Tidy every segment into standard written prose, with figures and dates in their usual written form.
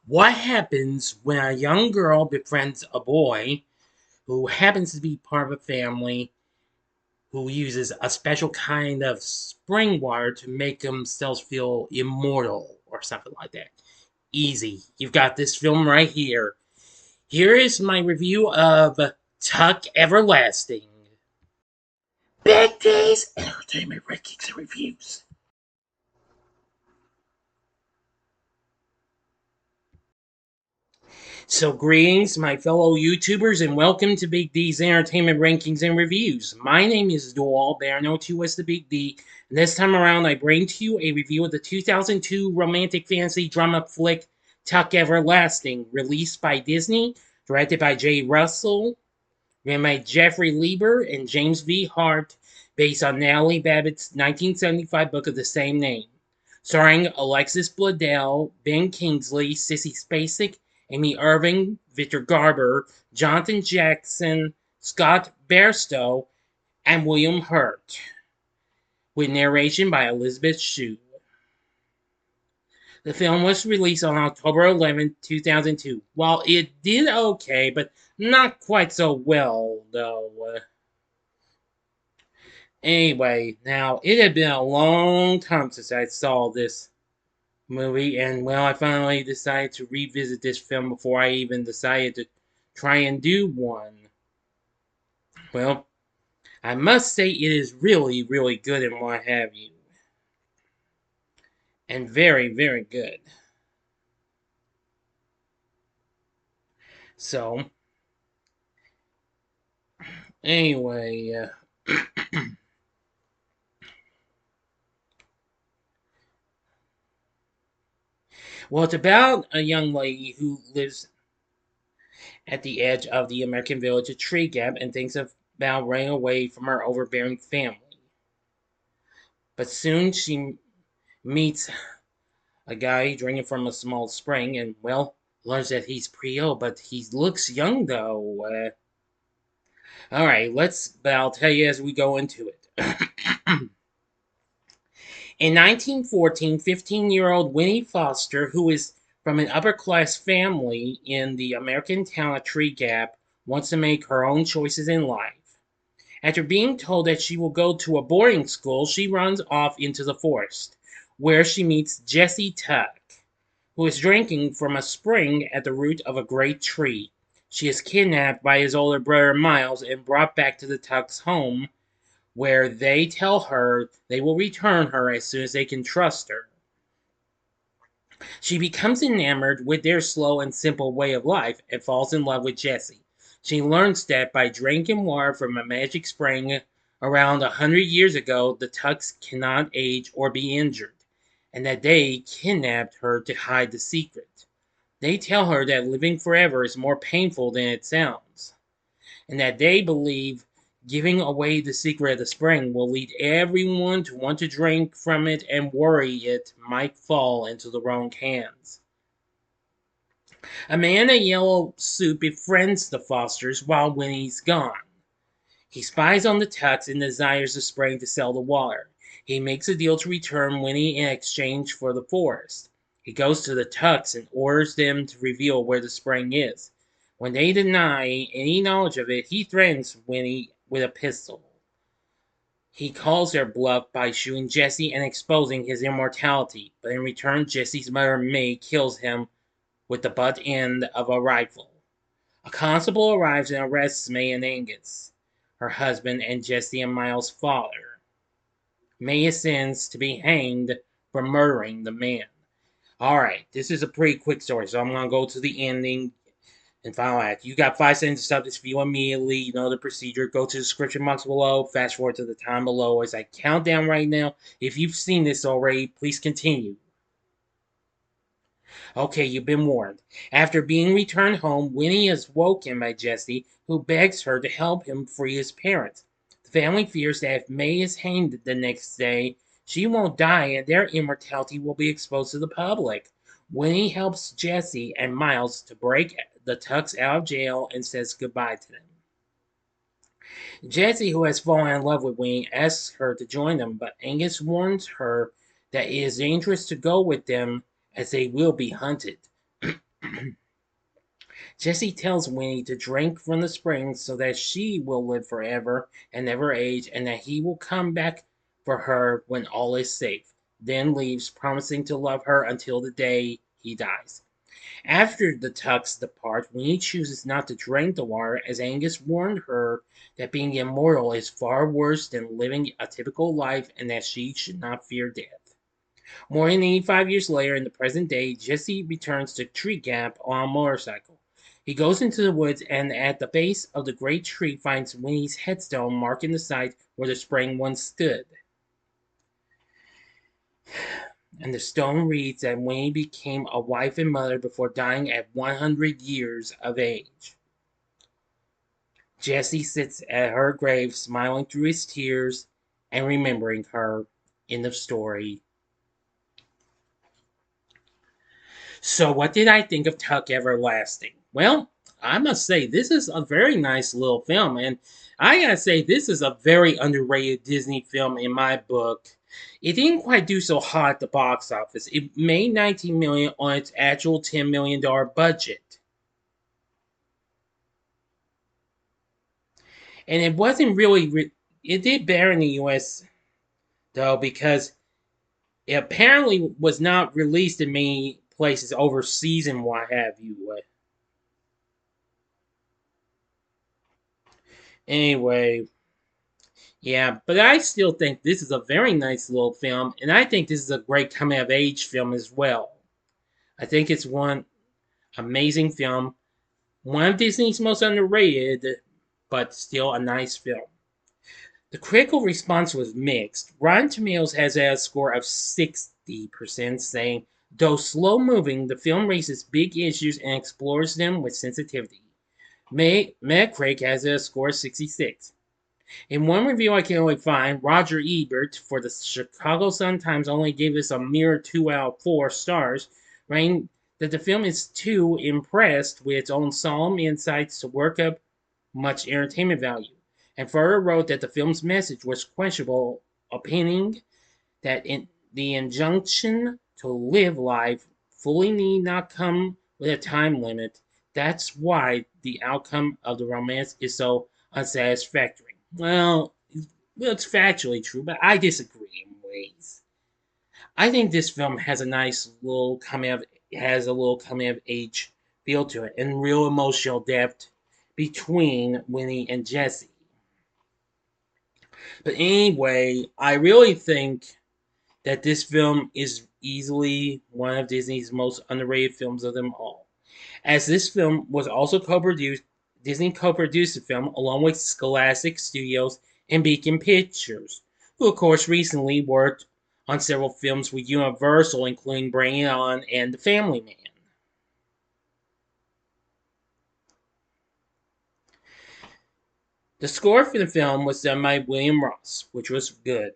What happens when a young girl befriends a boy who happens to be part of a family who uses a special kind of spring water to make themselves feel immortal or something like that? Easy. You've got this film right here. Here is my review of Tuck Everlasting. Big D's Entertainment Rankings and Reviews. So, greetings, my fellow YouTubers, and welcome to Big D's Entertainment Rankings and Reviews. My name is Dual, better known to you as the Big D, and this time around I bring to you a review of the 2002 romantic fantasy drama flick Tuck Everlasting, released by Disney, directed by Jay Russell, written by Jeffrey Lieber and James V. Hart, based on Natalie Babbitt's 1975 book of the same name. Starring Alexis Bledel, Ben Kingsley, Sissy Spacek, Amy Irving, Victor Garber, Jonathan Jackson, Scott Bairstow, and William Hurt, with narration by Elizabeth Shue. The film was released on October 11, 2002. While it did okay, but not quite so well, though. Anyway, now, it had been a long time since I saw this movie, and well, I finally decided to revisit this film before I even decided to try and do one. Well, I must say it is really, really good and what have you. And very, very good. So, anyway, well, it's about a young lady who lives at the edge of the American village of Tree Gap and thinks about running away from her overbearing family. But soon she meets a guy drinking from a small spring and, well, learns that he's pretty old, but he looks young though. Alright, but I'll tell you as we go into it. In 1914, 15-year-old Winnie Foster, who is from an upper-class family in the American town of Tree Gap, wants to make her own choices in life. After being told that she will go to a boarding school, she runs off into the forest, where she meets Jessie Tuck, who is drinking from a spring at the root of a great tree. She is kidnapped by his older brother Miles and brought back to the Tuck's home, where they tell her they will return her as soon as they can trust her. She becomes enamored with their slow and simple way of life and falls in love with Jessie. She learns that by drinking water from a magic spring around 100 years ago, the Tucks cannot age or be injured, and that they kidnapped her to hide the secret. They tell her that living forever is more painful than it sounds, and that they believe giving away the secret of the spring will lead everyone to want to drink from it and worry it might fall into the wrong hands. A man in a yellow suit befriends the Fosters while Winnie's gone. He spies on the Tucks and desires the spring to sell the water. He makes a deal to return Winnie in exchange for the forest. He goes to the Tucks and orders them to reveal where the spring is. When they deny any knowledge of it, he threatens Winnie with a pistol. He calls their bluff by shooting Jessie and exposing his immortality, but in return, Jessie's mother May kills him with the butt end of a rifle. A constable arrives and arrests May and Angus, her husband, and Jessie and Miles' father. May is sentenced to be hanged for murdering the man. Alright, this is a pretty quick story, so I'm going to go to the ending and final act. You got 5 seconds to stop this video immediately. You know the procedure. Go to the description box below. Fast forward to the time below as I count down right now. If you've seen this already, please continue. Okay, you've been warned. After being returned home, Winnie is woken by Jessie, who begs her to help him free his parents. The family fears that if May is hanged the next day, she won't die and their immortality will be exposed to the public. Winnie helps Jessie and Miles to break the Tucks out of jail and says goodbye to them. Jessie, who has fallen in love with Winnie, asks her to join them, but Angus warns her that it is dangerous to go with them as they will be hunted. Jessie tells Winnie to drink from the spring so that she will live forever and never age, and that he will come back for her when all is safe. Then leaves, promising to love her until the day he dies. After the Tucks depart, Winnie chooses not to drink the water, as Angus warned her that being immortal is far worse than living a typical life, and that she should not fear death. More than 85 years later, in the present day, Jesse returns to Tree Gap on a motorcycle. He goes into the woods and at the base of the great tree finds Winnie's headstone marking the site where the spring once stood. And the stone reads that Winnie became a wife and mother before dying at 100 years of age. Jesse sits at her grave, smiling through his tears and remembering her. End of story. So, what did I think of Tuck Everlasting? Well, I must say, this is a very nice little film, and I gotta say, this is a very underrated Disney film in my book. It didn't quite do so hot at the box office. It made 19 million on its actual $10 million budget. And it wasn't really, it did better in the US, though, because it apparently was not released in many places overseas and what have you. Anyway, yeah, but I still think this is a very nice little film, and I think this is a great coming of age film as well. I think it's one amazing film, one of Disney's most underrated, but still a nice film. The critical response was mixed. Rotten Tomatoes has a score of 60%, saying, though slow moving, the film raises big issues and explores them with sensitivity. Metacritic has a score of 66. In one review I can only find, Roger Ebert for the Chicago Sun-Times only gave this a mere 2 out of 4 stars, writing that the film is too impressed with its own solemn insights to work up much entertainment value, and further wrote that the film's message was questionable, opinion that the injunction to live life fully need not come with a time limit. That's why the outcome of the romance is so unsatisfactory. Well, it's factually true, but I disagree in ways. I think this film has a nice little coming of age feel to it, and real emotional depth between Winnie and Jesse. But anyway, I really think that this film is easily one of Disney's most underrated films of them all. As this film was also co-produced, Disney co-produced the film along with Scholastic Studios and Beacon Pictures, who of course recently worked on several films with Universal, including Bring It On and The Family Man. The score for the film was done by William Ross, which was good.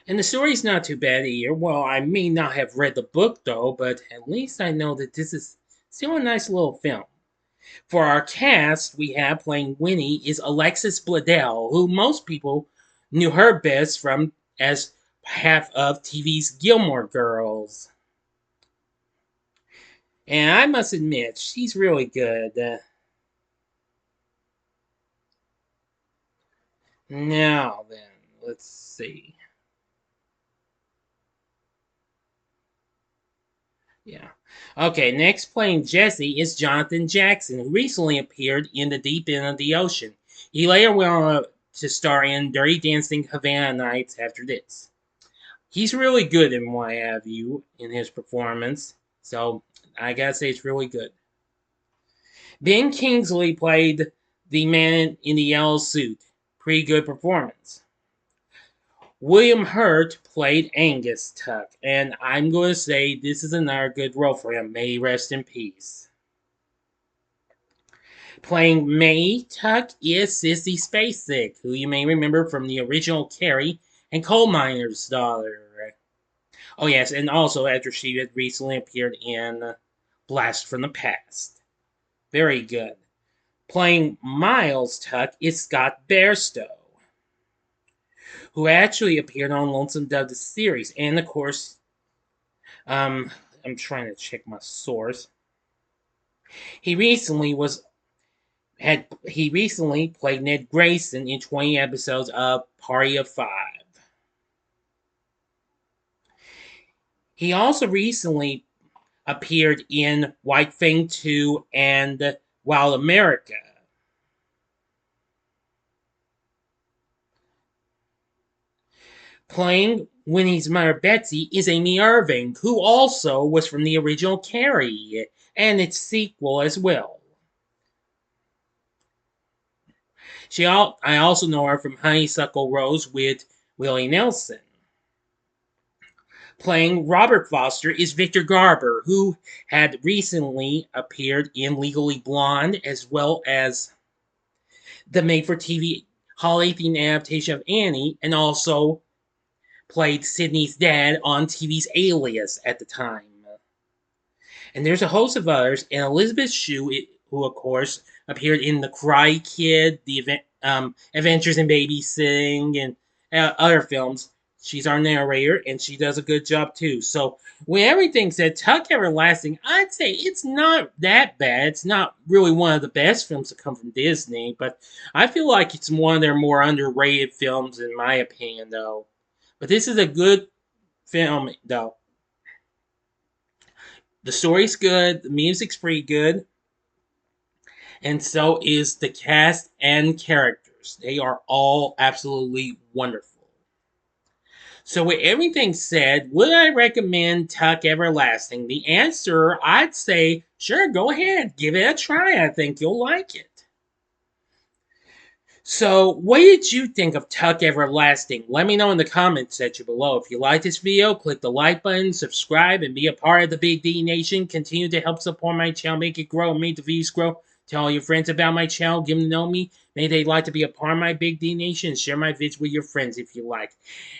And the story's not too bad either. Well, I may not have read the book though, but at least I know that this is still a nice little film. For our cast, we have playing Winnie is Alexis Bledel, who most people knew her best from as half of TV's Gilmore Girls. And I must admit, she's really good. Now then, let's see. Yeah. Okay, next playing Jesse is Jonathan Jackson, who recently appeared in The Deep End of the Ocean. He later went on to star in Dirty Dancing Havana Nights after this. He's really good in what have you in his performance, so I gotta say it's really good. Ben Kingsley played the man in the yellow suit. Pretty good performance. William Hurt played Angus Tuck, and I'm going to say this is another good role for him. May he rest in peace. Playing May Tuck is Sissy Spacek, who you may remember from the original Carrie and Coal Miner's Daughter. Oh yes, and also after she had recently appeared in Blast from the Past. Very good. Playing Miles Tuck is Scott Bairstow, who actually appeared on Lonesome Dove the series, and of course, I'm trying to check my source. He recently played Ned Grayson in 20 episodes of Party of Five. He also recently appeared in White Fang 2 and Wild America. Playing Winnie's mother Betsy is Amy Irving, who also was from the original Carrie and its sequel as well. I also know her from Honeysuckle Rose with Willie Nelson. Playing Robert Foster is Victor Garber, who had recently appeared in Legally Blonde as well as the made-for-TV holiday-themed adaptation of Annie, and also played Sydney's dad on TV's Alias at the time. And there's a host of others, and Elizabeth Shue, who of course appeared in The Karate Kid, Adventures in Babysitting, and other films. She's our narrator, and she does a good job too. So, with everything said, Tuck Everlasting, I'd say it's not that bad. It's not really one of the best films to come from Disney, but I feel like it's one of their more underrated films, in my opinion, though. But this is a good film, though. The story's good, the music's pretty good, and so is the cast and characters. They are all absolutely wonderful. So with everything said, would I recommend Tuck Everlasting? The answer, I'd say, sure, go ahead. Give it a try. I think you'll like it. So, what did you think of Tuck Everlasting? Let me know in the comments section below. If you like this video, click the like button, subscribe, and be a part of the Big D Nation. Continue to help support my channel, make it grow, and make the views grow. Tell all your friends about my channel, give them to know me. Maybe they'd like to be a part of my Big D Nation, and share my vids with your friends if you like.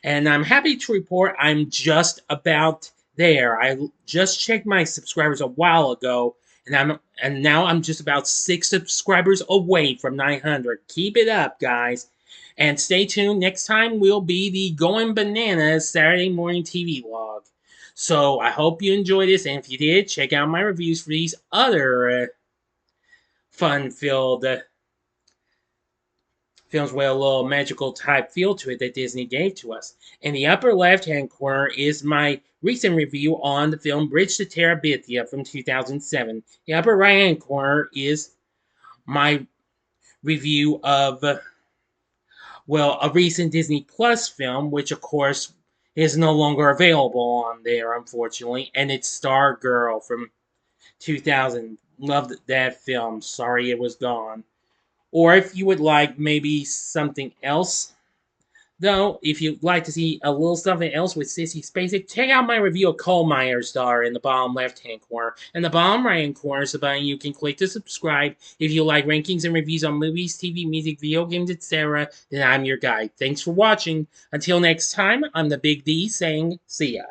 And I'm happy to report I'm just about there. I just checked my subscribers a while ago, and now I'm just about 6 subscribers away from 900. Keep it up, guys. And stay tuned. Next time will be the Going Bananas Saturday morning TV vlog. So I hope you enjoyed this, and if you did, check out my reviews for these other fun-filled films with a little magical type feel to it that Disney gave to us. In the upper left-hand corner is my recent review on the film Bridge to Terabithia from 2007. The upper right-hand corner is my review of, well, a recent Disney Plus film, which of course is no longer available on there, unfortunately, and it's Stargirl from 2000. Loved that film. Sorry it was gone. Or if you would like maybe something else, though, if you'd like to see a little something else with Sissy Spacek, check out my review of Coal Miner's Daughter in the bottom left-hand corner. In the bottom right-hand corner is a button you can click to subscribe. If you like rankings and reviews on movies, TV, music, video games, etc., then I'm your guide. Thanks for watching. Until next time, I'm the Big D saying, see ya.